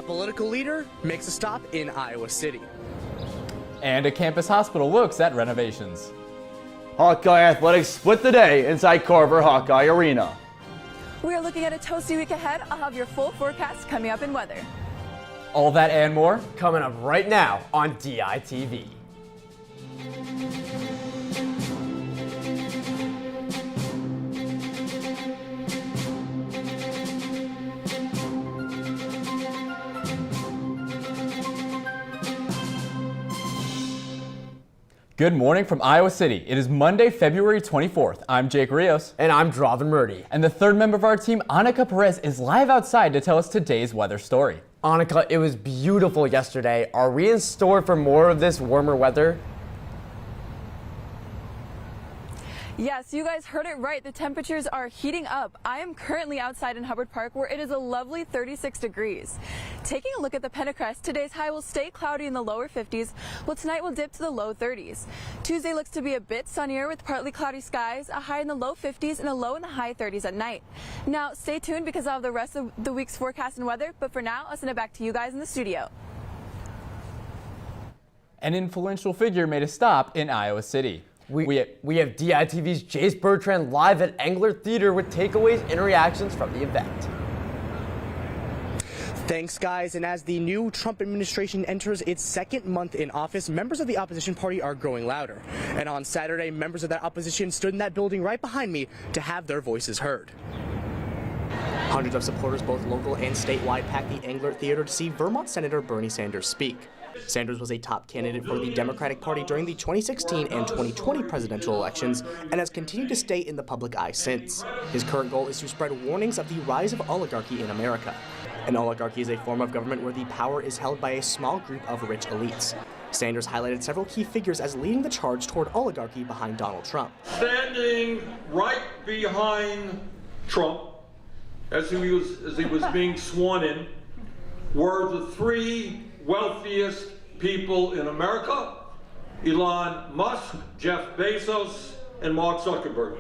political leader makes a stop in Iowa City. And a campus hospital looks at renovations. Hawkeye Athletics split the day inside Carver Hawkeye Arena. We are looking at a toasty week ahead. I'll have your full forecast coming up in weather. All that and more coming up right now on DITV. Good morning from Iowa City. It is Monday, February 24th. I'm Jake Rios. And I'm Draven Murdy. And the third member of our team, Annika Perez, is live outside to tell us today's weather story. Annika, it was beautiful yesterday. Are we in store for more of this warmer weather? Yes, you guys heard it right. The temperatures are heating up. I am currently outside in Hubbard Park where it is a lovely 36 degrees. Taking a look at the Pentacrest, today's high will stay cloudy in the lower 50s, while tonight will dip to the low 30s. Tuesday looks to be a bit sunnier with partly cloudy skies, a high in the low 50s and a low in the high 30s at night. Now, stay tuned because I'll have the rest of the week's forecast and weather, but for now, I'll send it back to you guys in the studio. An influential figure made a stop in Iowa City. We have DITV's Jace Bertrand live at Engler Theater with takeaways and reactions from the event. Thanks, guys. And as the new Trump administration enters its second month in office, members of the opposition party are growing louder. And on Saturday, members of that opposition stood in that building right behind me to have their voices heard. Hundreds of supporters, both local and statewide, packed the Engler Theater to see Vermont Senator Bernie Sanders speak. Sanders was a top candidate for the Democratic Party during the 2016 and 2020 presidential elections and has continued to stay in the public eye since. His current goal is to spread warnings of the rise of oligarchy in America. An oligarchy is a form of government where the power is held by a small group of rich elites. Sanders highlighted several key figures as leading the charge toward oligarchy behind Donald Trump. Standing right behind Trump as he was being sworn in were the three wealthiest people in America: Elon Musk, Jeff Bezos, and Mark Zuckerberg.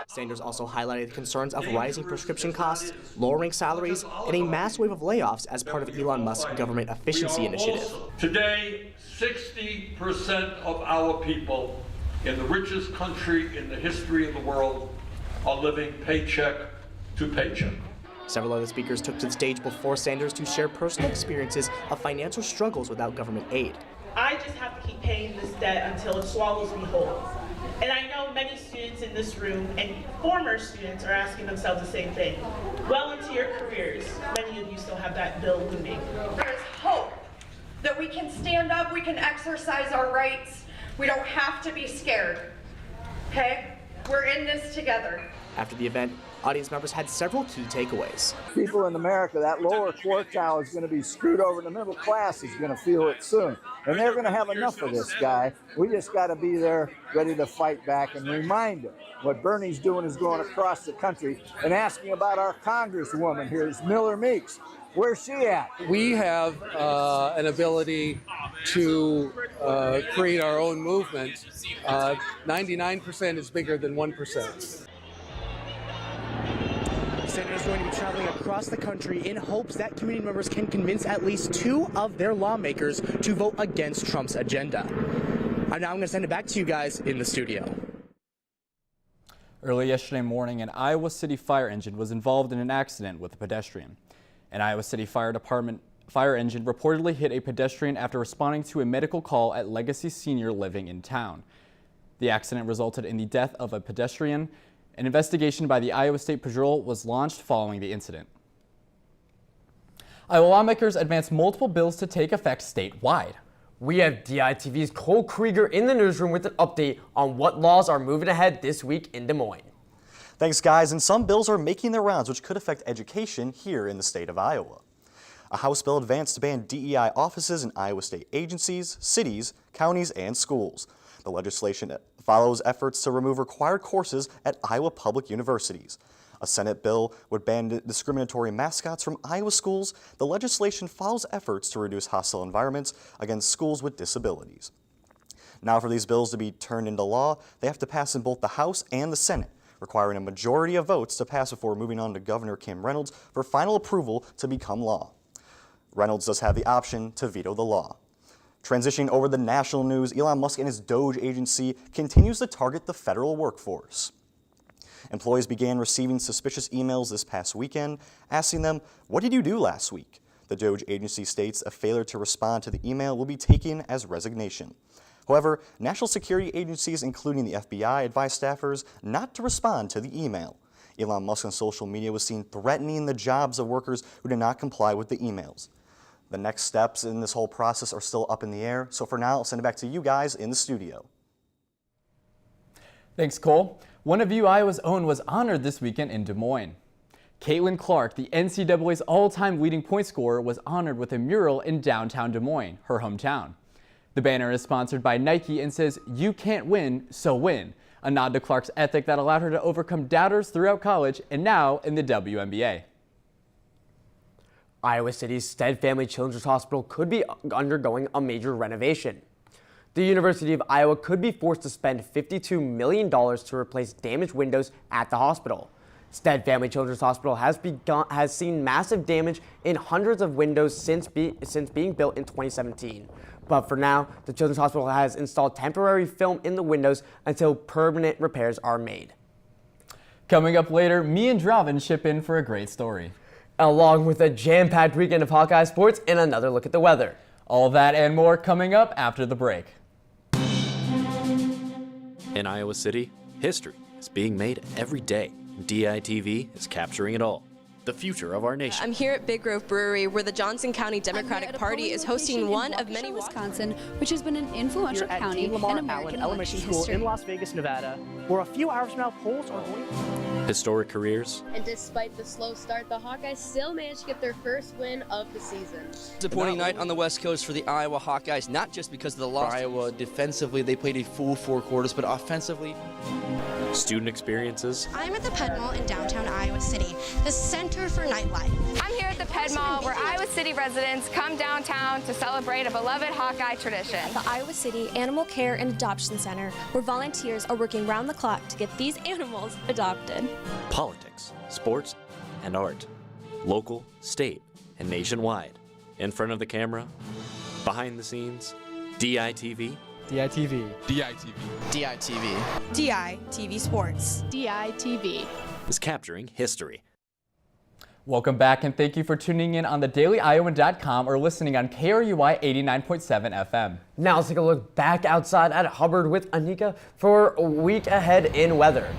Sanders also highlighted concerns of rising prescription costs, lowering salaries, and a mass wave of layoffs as part of Elon Musk's government efficiency initiative. Today, 60% of our people in the richest country in the history of the world are living paycheck to paycheck. Several other speakers took to the stage before Sanders to share personal experiences of financial struggles without government aid. I just have to keep paying this debt until it swallows me whole. And I know many students in this room and former students are asking themselves the same thing. Well into your careers, many of you still have that bill looming. There's hope that we can stand up, we can exercise our rights. We don't have to be scared, okay? We're in this together. After the event, audience members had several key takeaways. People in America, that lower quartile is going to be screwed over. The middle class is going to feel it soon. And they're going to have enough of this guy. We just got to be there ready to fight back and remind them. What Bernie's doing is going across the country and asking about our congresswoman here, is Miller Meeks. Where's she at? We have an ability to create our own movement. 99% is bigger than 1%. Senator is going to be traveling across the country in hopes that community members can convince at least 2 of their lawmakers to vote against Trump's agenda. And now I'm going to send it back to you guys in the studio. Early yesterday morning, an Iowa City fire engine was involved in an accident with a pedestrian. An Iowa City Fire Department fire engine reportedly hit a pedestrian after responding to a medical call at Legacy Senior Living in town. The accident resulted in the death of a pedestrian. An investigation by the Iowa State Patrol was launched following the incident. Iowa lawmakers advanced multiple bills to take effect statewide. We have DITV's Cole Krieger in the newsroom with an update on what laws are moving ahead this week in Des Moines. Thanks, guys. And some bills are making their rounds, which could affect education here in the state of Iowa. A House bill advanced to ban DEI offices in Iowa state agencies, cities, counties, and schools. The legislation follows efforts to remove required courses at Iowa public universities. A Senate bill would ban discriminatory mascots from Iowa schools. The legislation follows efforts to reduce hostile environments against schools with disabilities. Now, for these bills to be turned into law, they have to pass in both the House and the Senate. requiring a majority of votes to pass before moving on to Governor Kim Reynolds for final approval to become law. Reynolds does have the option to veto the law. Transitioning over to the national news, Elon Musk and his Doge agency continues to target the federal workforce. Employees began receiving suspicious emails this past weekend, asking them, "What did you do last week?" The Doge agency states a failure to respond to the email will be taken as resignation. However, national security agencies, including the FBI, advised staffers not to respond to the email. Elon Musk on social media was seen threatening the jobs of workers who did not comply with the emails. The next steps in this whole process are still up in the air, so for now, I'll send it back to you guys in the studio. Thanks, Cole. One of Iowa's own was honored this weekend in Des Moines. Caitlin Clark, the NCAA's all-time leading point scorer, was honored with a mural in downtown Des Moines, her hometown. The banner is sponsored by Nike and says, "You can't win, so win," a nod to Clark's ethic that allowed her to overcome doubters throughout college and now in the WNBA. Iowa City's Stead Family Children's Hospital could be undergoing a major renovation. The University of Iowa could be forced to spend $52 million to replace damaged windows at the hospital. Stead Family Children's Hospital has seen massive damage in hundreds of windows since being built in 2017. But for now, the Children's Hospital has installed temporary film in the windows until permanent repairs are made. Coming up later, me and Dravin ship in for a great story. Along with a jam-packed weekend of Hawkeye sports and another look at the weather. All that and more coming up after the break. In Iowa City, history is being made every day. DITV is capturing it all. The future of our nation. I'm here at Big Grove Brewery, where the Johnson County Democratic Party is hosting one of many Wisconsin, which has been an influential Here at county King Lamar in American Allen Elementary election School history. in Las Vegas, Nevada, where a few hours from now polls are going. Historic careers. And despite the slow start, the Hawkeyes still managed to get their first win of the season. Disappointing night on the West Coast for the Iowa Hawkeyes, not just because of the loss. For Iowa, defensively, they played a full 4 quarters, but offensively. Student experiences. I'm at the Ped Mall in downtown Iowa City, the center for nightlife. I'm here at the Ped Mall, where Iowa City residents come downtown to celebrate a beloved Hawkeye tradition. The Iowa City Animal Care and Adoption Center, where volunteers are working round the clock to get these animals adopted. Politics, sports, and art. Local, state, and nationwide. In front of the camera, behind the scenes, DITV. DITV. DITV. DITV. DITV Sports. DITV is capturing history. Welcome back and thank you for tuning in on thedailyiowan.com or listening on KRUI 89.7 FM. Now let's take a look back outside at Hubbard with Anika for a week ahead in weather.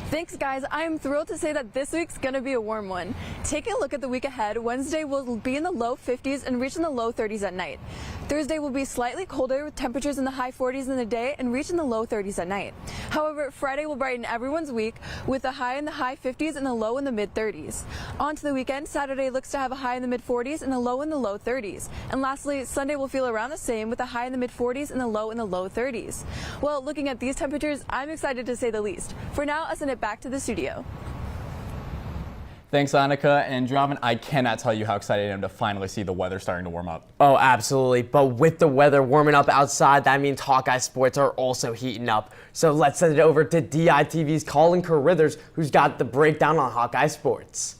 Thanks, guys. I'm thrilled to say that this week's going to be a warm one. Taking a look at the week ahead, Wednesday will be in the low 50s and reach in the low 30s at night. Thursday will be slightly colder with temperatures in the high 40s in the day and reach in the low 30s at night. However, Friday will brighten everyone's week with a high in the high 50s and a low in the mid 30s. On to the weekend, Saturday looks to have a high in the mid 40s and a low in the low 30s. And lastly, Sunday will feel around the same with a high in the mid 40s and a low in the low 30s. Well, looking at these temperatures, I'm excited to say the least. For now, I'll send it back to the studio. Thanks, Annika and Dravin. I cannot tell you how excited I am to finally see the weather starting to warm up. Oh, absolutely. But with the weather warming up outside, that means Hawkeye sports are also heating up. So let's send it over to DITV's Colin Carithers, who's got the breakdown on Hawkeye sports.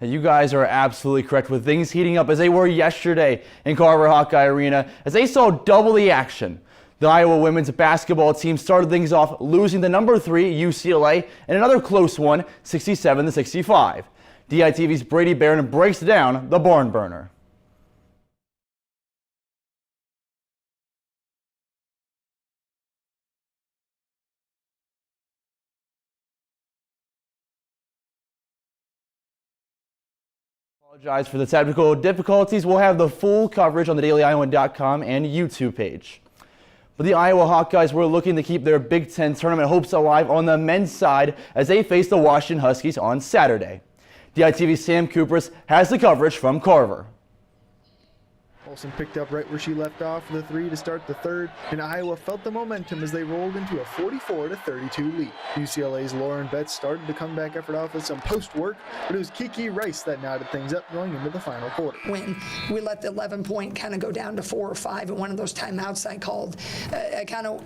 You guys are absolutely correct with things heating up as they were yesterday in Carver Hawkeye Arena as they saw double the action. The Iowa women's basketball team started things off losing the number 3 UCLA and another close one, 67-65. DITV's Brady Barron breaks down the barn burner. Apologize for the technical difficulties. We'll have the full coverage on the DailyIowan.com and YouTube page. But the Iowa Hawkeyes were looking to keep their Big Ten tournament hopes alive on the men's side as they face the Washington Huskies on Saturday. DITV's Sam Kupris has the coverage from Carver. Olsen picked up right where she left off with a 3 to start the third, and Iowa felt the momentum as they rolled into a 44-32 lead. UCLA's Lauren Betts started the comeback effort off with some post work, but it was Kiki Rice that knotted things up going into the final quarter. When we let the 11-point kind of go down to 4 or 5 in one of those timeouts I called,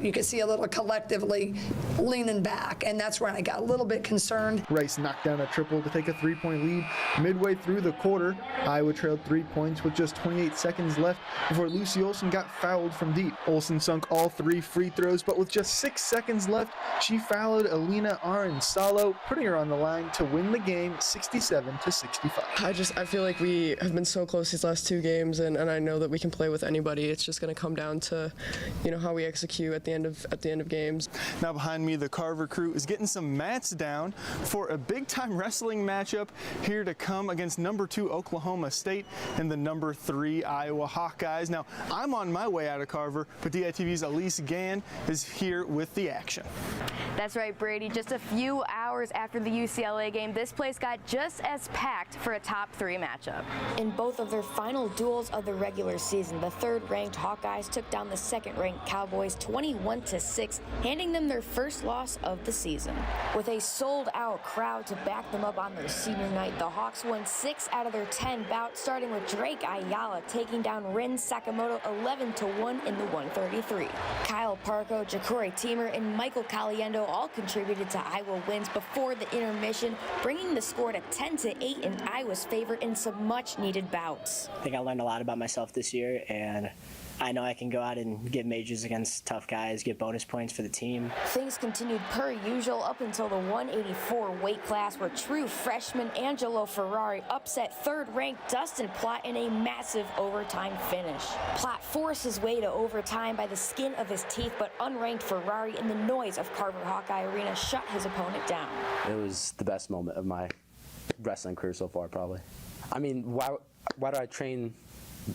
you could see a little collectively leaning back, and that's when I got a little bit concerned. Rice knocked down a triple to take a 3-point lead. Midway through the quarter, Iowa trailed 3 points with just 28 seconds left before Lucy Olsen got fouled from deep. Olsen sunk all 3 free throws, but with just 6 seconds left, she fouled Alina Arensalo, putting her on the line to win the game 67-65. I feel like we have been so close these last 2 games, and I know that we can play with anybody. It's just going to come down to, how we execute at the end of games. Now behind me, the Carver crew is getting some mats down for a big-time wrestling matchup here to come against number 2 Oklahoma State and the number 3 Iowa Hawkeyes. Now, I'm on my way out of Carver, but DITV's Elise Gann is here with the action. That's right, Brady. Just a few hours after the UCLA game, this place got just as packed for a top 3 matchup. In both of their final duels of the regular season, the third-ranked Hawkeyes took down the second-ranked Cowboys 21-6, handing them their first loss of the season. With a sold-out crowd to back them up on their senior night, the Hawks won 6 out of their 10 bouts, starting with Drake Ayala taking down Rin Sakamoto 11-1 in the 133. Kyle Parco, Ja'Cory Teamer, and Michael Caliendo all contributed to Iowa wins before the intermission, bringing the score to 10-8 in Iowa's favor in some much-needed bouts. I think I learned a lot about myself this year, and I know I can go out and get majors against tough guys, get bonus points for the team. Things continued per usual up until the 184 weight class, where true freshman Angelo Ferrari upset third-ranked Dustin Platt in a massive overtime finish. Platt forced his way to overtime by the skin of his teeth, but unranked Ferrari in the noise of Carver Hawkeye Arena shut his opponent down. It was the best moment of my wrestling career so far, probably. I mean, why do I train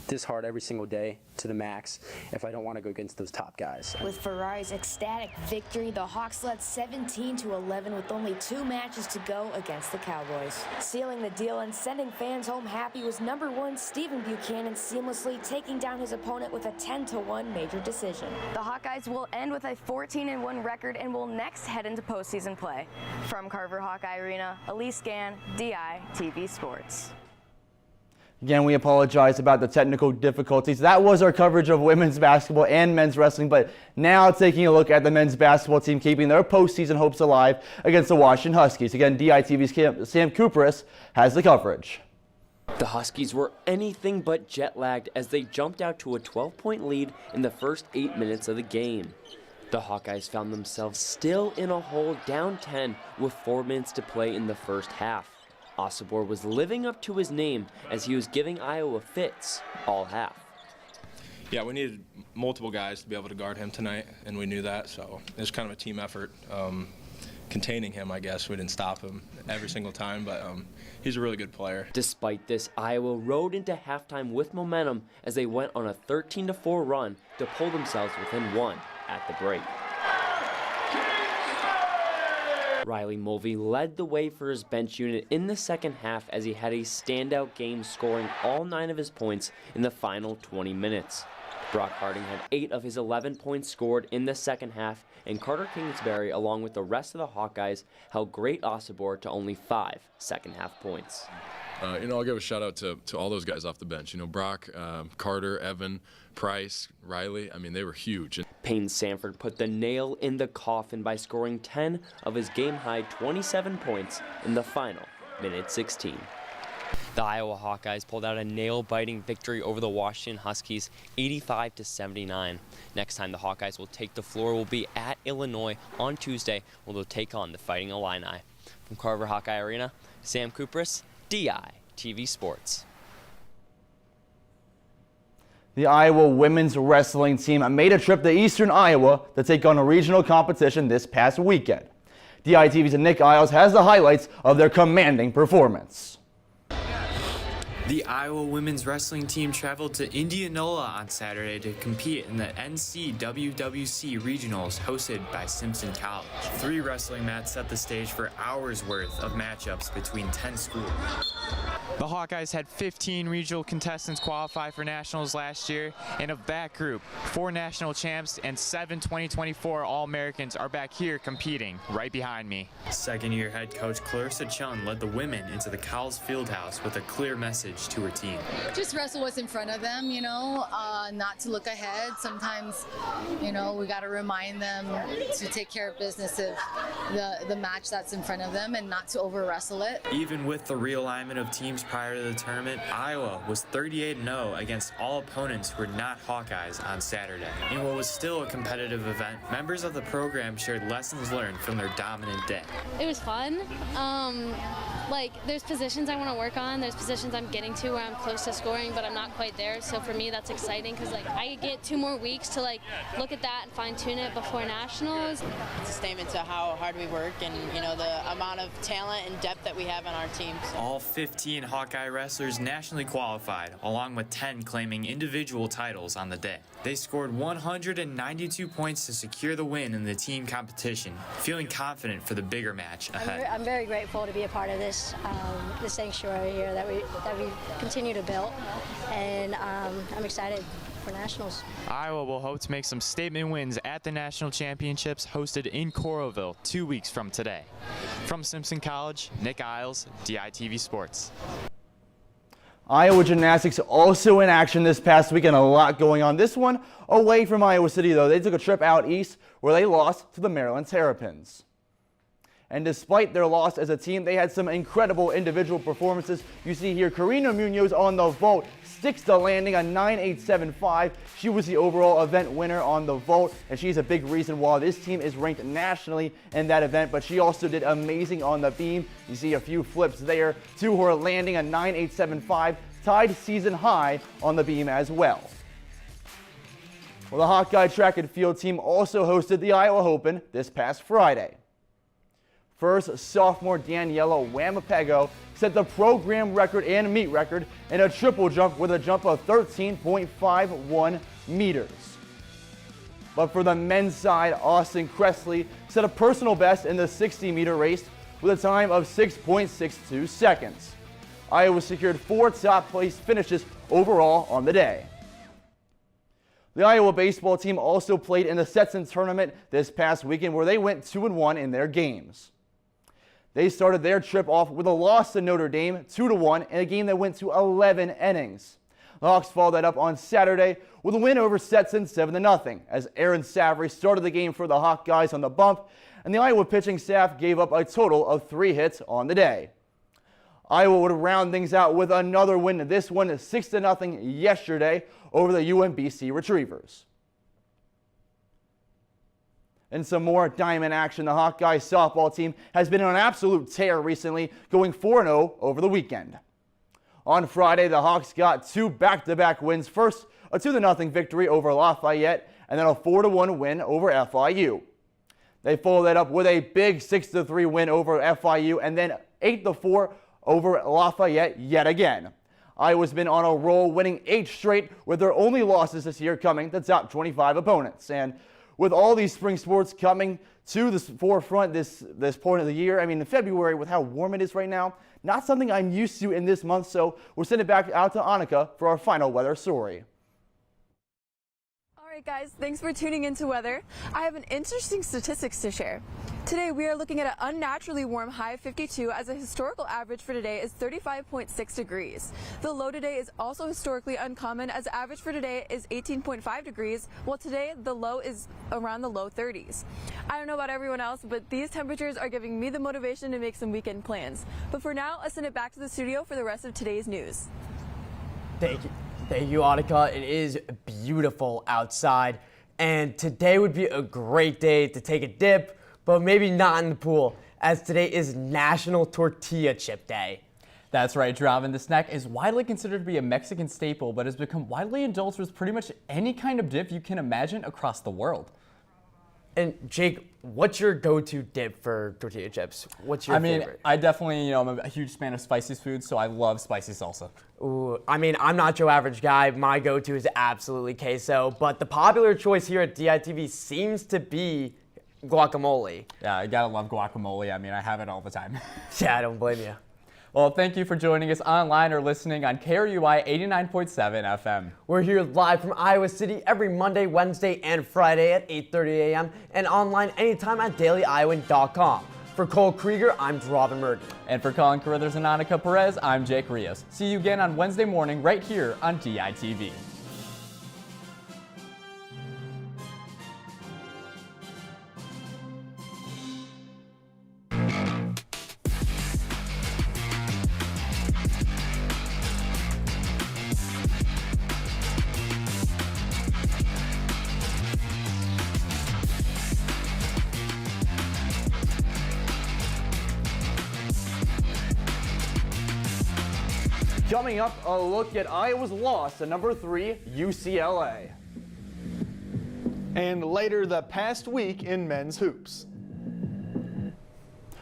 this hard every single day to the max if I don't want to go against those top guys? With Ferrari's ecstatic victory, the Hawks led 17-11 with only 2 matches to go against the Cowboys. Sealing the deal and sending fans home happy was number 1 Stephen Buchanan, seamlessly taking down his opponent with a 10-1 major decision. The Hawkeyes will end with a 14-1 record and will next head into postseason play. From Carver Hawkeye Arena, Elise Gann, DITV Sports. Again, we apologize about the technical difficulties. That was our coverage of women's basketball and men's wrestling, but now taking a look at the men's basketball team keeping their postseason hopes alive against the Washington Huskies. Again, DITV's Sam Kupris has the coverage. The Huskies were anything but jet-lagged as they jumped out to a 12-point lead in the first 8 minutes of the game. The Hawkeyes found themselves still in a hole down 10 with 4 minutes to play in the first half. Osibor was living up to his name as he was giving Iowa fits all half. Yeah, we needed multiple guys to be able to guard him tonight, and we knew that, so it was kind of a team effort. Containing him, I guess. We didn't stop him every single time, but he's a really good player. Despite this, Iowa rode into halftime with momentum as they went on a 13-4 run to pull themselves within 1 at the break. Riley Mulvey led the way for his bench unit in the second half as he had a standout game, scoring all 9 of his points in the final 20 minutes. Brock Harding had 8 of his 11 points scored in the second half, and Carter Kingsbury, along with the rest of the Hawkeyes, held Great Osibor to only 5 second-half points. I'll give a shout-out to all those guys off the bench. Brock, Carter, Evan, Price, Riley, they were huge. Payne Sanford put the nail in the coffin by scoring 10 of his game-high 27 points in the final minute 16. The Iowa Hawkeyes pulled out a nail-biting victory over the Washington Huskies, 85-79. Next time the Hawkeyes will take the floor will be at Illinois on Tuesday, where they'll take on the Fighting Illini. From Carver Hawkeye Arena, Sam Kupris, DITV Sports. The Iowa women's wrestling team made a trip to Eastern Iowa to take on a regional competition this past weekend. DITV's Nick Isles has the highlights of their commanding performance. The Iowa women's wrestling team traveled to Indianola on Saturday to compete in the NCWWC regionals hosted by Simpson College. 3 wrestling mats set the stage for hours worth of matchups between 10 schools. The Hawkeyes had 15 regional contestants qualify for nationals last year, and of that group, 4 national champs and 7 2024 All-Americans are back here competing right behind me. Second-year head coach Clarissa Chun led the women into the Cowles Fieldhouse with a clear message to her team. Just wrestle what's in front of them, not to look ahead. Sometimes, we got to remind them to take care of business of the match that's in front of them and not to over-wrestle it. Even with the realignment of teams prior to the tournament, Iowa was 38-0 against all opponents who were not Hawkeyes on Saturday. In what was still a competitive event, members of the program shared lessons learned from their dominant day. It was fun. There's positions I want to work on. There's positions I'm getting to where I'm close to scoring, but I'm not quite there. So for me, that's exciting because I get 2 more weeks to look at that and fine tune it before nationals. It's a statement to how hard we work and the amount of talent and depth that we have on our teams. All 15 Hawkeye wrestlers nationally qualified, along with 10 claiming individual titles on the day. They scored 192 points to secure the win in the team competition, feeling confident for the bigger match ahead. I'm very grateful to be a part of this sanctuary here that we continue to build, and I'm excited for nationals. Iowa will hope to make some statement wins at the national championships hosted in Coralville 2 weeks from today. From Simpson College, Nick Isles, DITV Sports. Iowa gymnastics also in action this past weekend. A lot going on. This one away from Iowa City, though. They took a trip out east where they lost to the Maryland Terrapins. And despite their loss as a team, they had some incredible individual performances. You see here, Karina Munoz on the vault sticks the landing, a 9.875. She was the overall event winner on the vault, and she's a big reason why this team is ranked nationally in that event. But she also did amazing on the beam. You see a few flips there to her landing, a 9.875, tied season high on the beam as well. Well, the Hawkeye track and field team also hosted the Iowa Open this past Friday. First, sophomore Daniela Wamapego set the program record and meet record in a triple jump with a jump of 13.51 meters. But for the men's side, Austin Cressley set a personal best in the 60-meter race with a time of 6.62 seconds. Iowa secured 4 top-place finishes overall on the day. The Iowa baseball team also played in the Stetson tournament this past weekend where they went 2-1 in their games. They started their trip off with a loss to Notre Dame, 2-1, in a game that went to 11 innings. The Hawks followed that up on Saturday with a win over Stetson, 7-0, as Aaron Savory started the game for the Hawkeyes on the bump, and the Iowa pitching staff gave up a total of 3 hits on the day. Iowa would round things out with another win, this one 6-0 yesterday over the UMBC Retrievers. And some more Diamond action. The Hawkeye softball team has been on an absolute tear recently, going 4-0 over the weekend. On Friday, the Hawks got 2 back-to-back wins. First, a 2-0 victory over Lafayette, and then a 4-1 win over FIU. They followed that up with a big 6-3 win over FIU, and then 8-4 over Lafayette yet again. Iowa's been on a roll, winning 8 straight, with their only losses this year coming to top 25 opponents. And with all these spring sports coming to the forefront this point of the year, in February with how warm it is right now, not something I'm used to in this month, so we'll send it back out to Annika for our final weather story. All right, guys, thanks for tuning into weather. I have an interesting statistics to share. Today, we are looking at an unnaturally warm high of 52 as a historical average for today is 35.6 degrees. The low today is also historically uncommon as the average for today is 18.5 degrees, while today the low is around the low 30s. I don't know about everyone else, but these temperatures are giving me the motivation to make some weekend plans. But for now, I'll send it back to the studio for the rest of today's news. Thank you, Annika. It is beautiful outside, and today would be a great day to take a dip, but maybe not in the pool, as today is National Tortilla Chip Day. That's right, Draven. The snack is widely considered to be a Mexican staple, but has become widely indulged with pretty much any kind of dip you can imagine across the world. And Jake, what's your go-to dip for tortilla chips? What's your favorite? I definitely, I'm a huge fan of spicy food, so I love spicy salsa. Ooh, I'm not your average guy. My go-to is absolutely queso, but the popular choice here at DITV seems to be guacamole. Yeah, I gotta love guacamole. I have it all the time. Yeah, I don't blame you. Well, thank you for joining us online or listening on KRUI 89.7 FM. We're here live from Iowa City every Monday, Wednesday, and Friday at 8:30 a.m. and online anytime at dailyiowan.com. For Cole Krieger, I'm Robin Mergen. And for Colin Carruthers and Annika Perez, I'm Jake Rios. See you again on Wednesday morning right here on DITV. Coming up, a look at Iowa's loss to number 3 UCLA. And later the past week in men's hoops.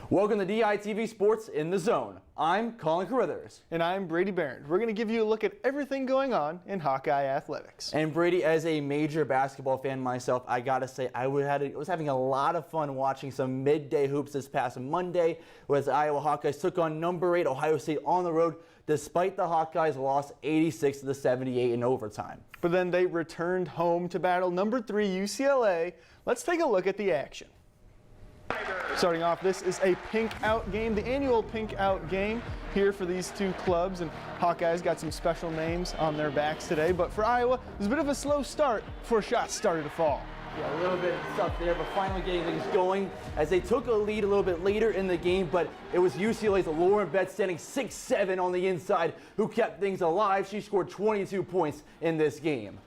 Welcome to DITV Sports in the Zone. I'm Colin Carruthers. And I'm Brady Barron. We're going to give you a look at everything going on in Hawkeye athletics. And Brady, as a major basketball fan myself, I gotta say I was having a lot of fun watching some midday hoops this past Monday, as Iowa Hawkeyes took on number 8 Ohio State on the road, despite the Hawkeyes' loss 86-78 in overtime. But then they returned home to battle number 3 UCLA. Let's take a look at the action. Starting off, this is a pink out game, the annual pink out game here for these two clubs, and Hawkeyes got some special names on their backs today, but for Iowa, it was a bit of a slow start before shots started to fall. Yeah, a little bit of stuff there, but finally getting things going as they took a lead a little bit later in the game, but it was UCLA's Lauren Betts standing 6'7" on the inside who kept things alive. She scored 22 points in this game.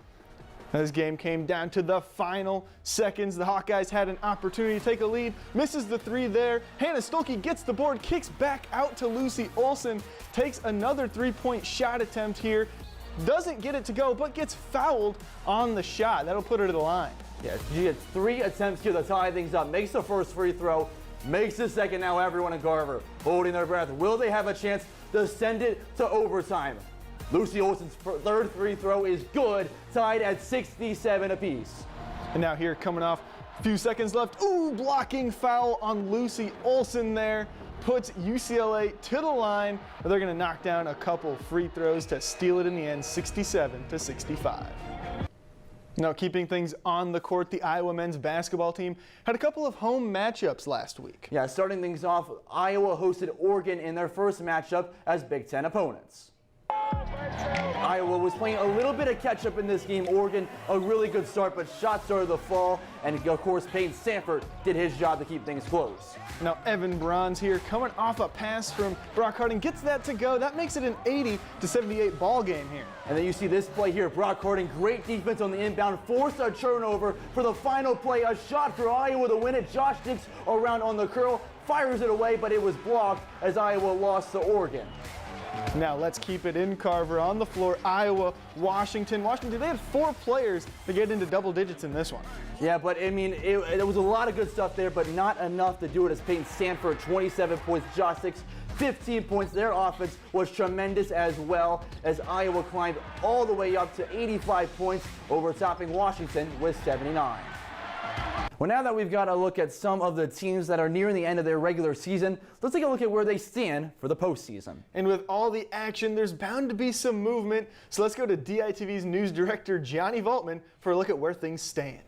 This game came down to the final seconds. The Hawkeyes had an opportunity to take a lead, misses the 3 there. Hannah Stolke gets the board, kicks back out to Lucy Olson, takes another 3-point shot attempt here, doesn't get it to go, but gets fouled on the shot. That'll put her to the line. Yeah, she gets 3 attempts here to tie things up, makes the first free throw, makes the second. Now everyone in Carver holding their breath. Will they have a chance to send it to overtime? Lucy Olson's third free throw is good, tied at 67 apiece. And now here coming off, a few seconds left. Ooh, blocking foul on Lucy Olson there. Puts UCLA to the line, but they're going to knock down a couple free throws to steal it in the end, 67-65. Now, keeping things on the court, the Iowa men's basketball team had a couple of home matchups last week. Yeah, starting things off, Iowa hosted Oregon in their first matchup as Big Ten opponents. Iowa was playing a little bit of catch-up in this game. Oregon, a really good start, but shots started to fall, and of course Peyton Sanford did his job to keep things close. Now Evan Bronze here coming off a pass from Brock Harding, gets that to go. That makes it an 80-78 ball game here. And then you see this play here, Brock Harding, great defense on the inbound, forced a turnover for the final play, a shot for Iowa to win it. Josh Dix around on the curl, fires it away, but it was blocked as Iowa lost to Oregon. Now let's keep it in Carver on the floor. Iowa, Washington. Washington, they had 4 players to get into double digits in this one. Yeah, but I mean, it was a lot of good stuff there, but not enough to do it as Peyton Sanford, 27 points, Josh Dix, 15 points. Their offense was tremendous as well as Iowa climbed all the way up to 85 points, overtopping Washington with 79. Well, now that we've got a look at some of the teams that are nearing the end of their regular season, let's take a look at where they stand for the postseason. And with all the action, there's bound to be some movement. So let's go to DITV's news director, Johnny Voltman, for a look at where things stand.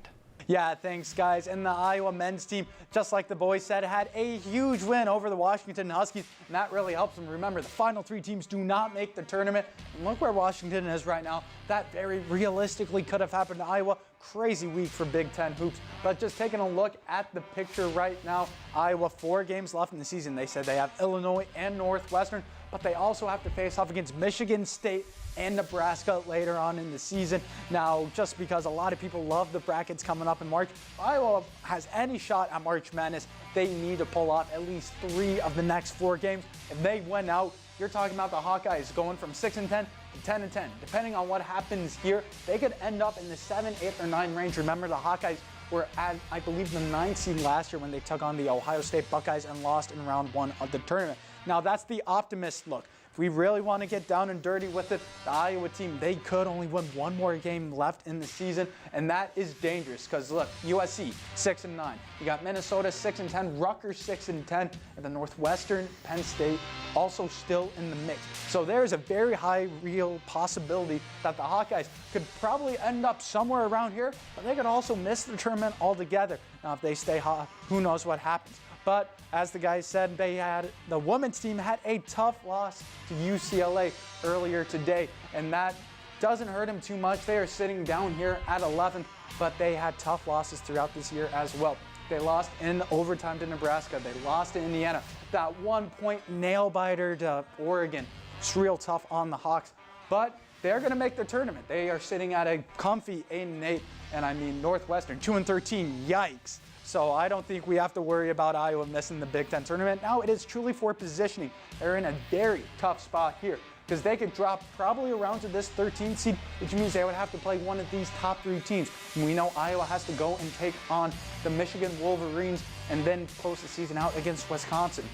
Yeah, thanks, guys. And the Iowa men's team, just like the boys said, had a huge win over the Washington Huskies, and that really helps them. Remember, the final 3 teams do not make the tournament. And look where Washington is right now. That very realistically could have happened to Iowa. Crazy week for Big Ten hoops. But just taking a look at the picture right now, Iowa 4 games left in the season. They said they have Illinois and Northwestern, but they also have to face off against Michigan State and Nebraska later on in the season. Now, just because a lot of people love the brackets coming up in March, if Iowa has any shot at March Madness, they need to pull off at least 3 of the next 4 games. If they win out, you're talking about the Hawkeyes going from 6-10 to 10-10. Depending on what happens here, they could end up in the 7, 8, or 9 range. Remember, the Hawkeyes were at, I believe, the 9th seed last year when they took on the Ohio State Buckeyes and lost in round 1 of the tournament. Now, that's the optimist look. If we really want to get down and dirty with it, the Iowa team, they could only win one more game left in the season, and that is dangerous because, look, USC 6-9. You got Minnesota 6-10, Rutgers 6-10, and the Northwestern, Penn State also still in the mix. So there's a very high real possibility that the Hawkeyes could probably end up somewhere around here, but they could also miss the tournament altogether. Now, if they stay hot, who knows what happens. But as the guys said, the women's team had a tough loss to UCLA earlier today, and that doesn't hurt them too much. They are sitting down here at 11th, but they had tough losses throughout this year as well. They lost in overtime to Nebraska. They lost to Indiana. That 1-point nail biter to Oregon. It's real tough on the Hawks, but they're going to make the tournament. They are sitting at a comfy 8-8, and I mean Northwestern 2-13. Yikes. So I don't think we have to worry about Iowa missing the Big Ten tournament. Now it is truly for positioning. They're in a very tough spot here because they could drop probably around to this 13th seed, which means they would have to play one of these top 3 teams. And we know Iowa has to go and take on the Michigan Wolverines and then close the season out against Wisconsin.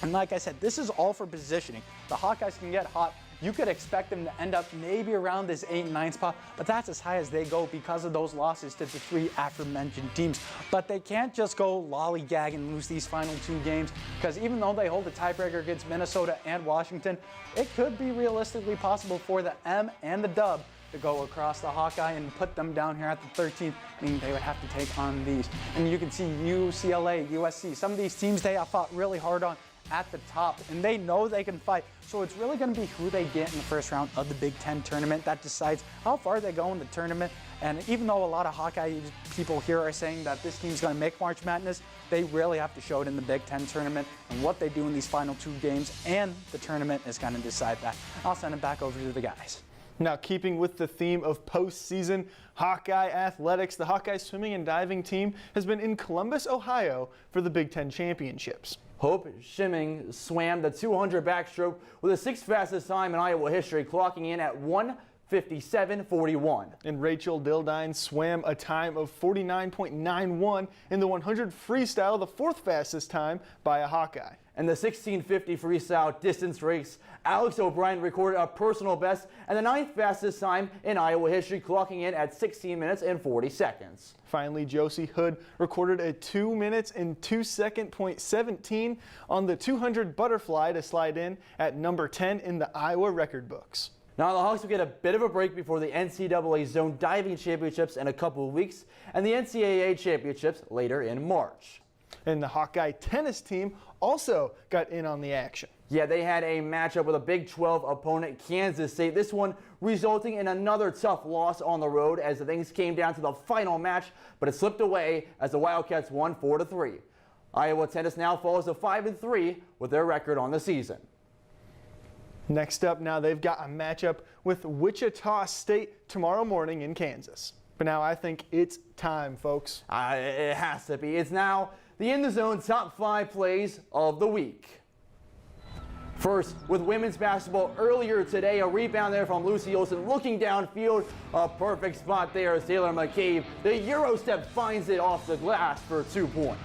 And like I said, this is all for positioning. The Hawkeyes can get hot. You could expect them to end up maybe around this 8-9 spot, but that's as high as they go because of those losses to the 3 aforementioned teams. But they can't just go lollygag and lose these final 2 games, because even though they hold the tiebreaker against Minnesota and Washington, it could be realistically possible for the M and the Dub to go across the Hawkeye and put them down here at the 13th, meaning they would have to take on these. And you can see UCLA, USC, some of these teams they have fought really hard on at the top, and they know they can fight. So it's really going to be who they get in the first round of the Big Ten tournament that decides how far they go in the tournament. And even though a lot of Hawkeye people here are saying that this team's going to make March Madness, they really have to show it in the Big Ten tournament, and what they do in these final 2 games and the tournament is going to decide that. I'll send it back over to the guys. Now, keeping with the theme of postseason Hawkeye athletics, the Hawkeye swimming and diving team has been in Columbus, Ohio for the Big Ten championships. Hope Shimming swam the 200 backstroke with the 6th fastest time in Iowa history, clocking in at 1:57.41. And Rachel Dildine swam a time of 49.91 in the 100 freestyle, the 4th fastest time by a Hawkeye. In the 1650 freestyle distance race, Alex O'Brien recorded a personal best and the 9th fastest time in Iowa history, clocking in at 16 minutes and 40 seconds. Finally, Josie Hood recorded a 2 minutes and 2 second .17 on the 200 butterfly to slide in at number 10 in the Iowa record books. Now the Hawks will get a bit of a break before the NCAA Zone Diving Championships in a couple of weeks and the NCAA Championships later in March. And the Hawkeye tennis team also got in on the action. Yeah, they had a matchup with a Big 12 opponent, Kansas State. This one resulting in another tough loss on the road as the things came down to the final match, but it slipped away as the Wildcats won 4-3. Iowa tennis now falls to 5-3 with their record on the season. Next up now, they've got a matchup with Wichita State tomorrow morning in Kansas. But now I think it's time, folks. It has to be. It's now the In the Zone top 5 plays of the week. First, with women's basketball earlier today, a rebound there from Lucy Olson looking downfield. A perfect spot there, Taylor McCabe. The Euro step finds it off the glass for 2 points.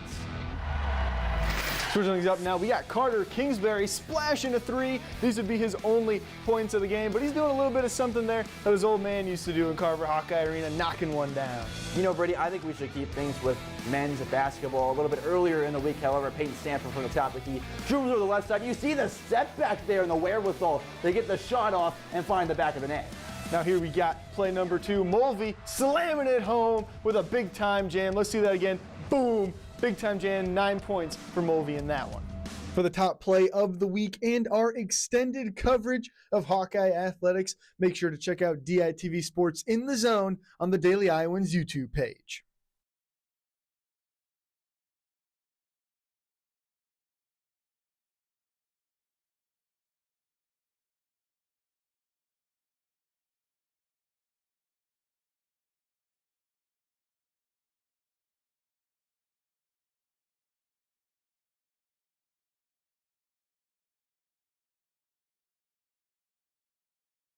Switching things up now, we got Carter Kingsbury splashing a 3. These would be his only points of the game, but he's doing a little bit of something there that his old man used to do in Carver Hawkeye Arena, knocking one down. You know, Brady, I think we should keep things with men's basketball. A little bit earlier in the week, however, Peyton Stanford from the top of the key dribbles over the left side. You see the step back there and the wherewithal. They get the shot off and find the back of the net. Now here we got play number 2, Mulvey slamming it home with a big time jam. Let's see that again. Boom. Big time jam, 9 points for Mulvey in that one. For the top play of the week and our extended coverage of Hawkeye athletics, make sure to check out DITV Sports in the Zone on the Daily Iowans YouTube page.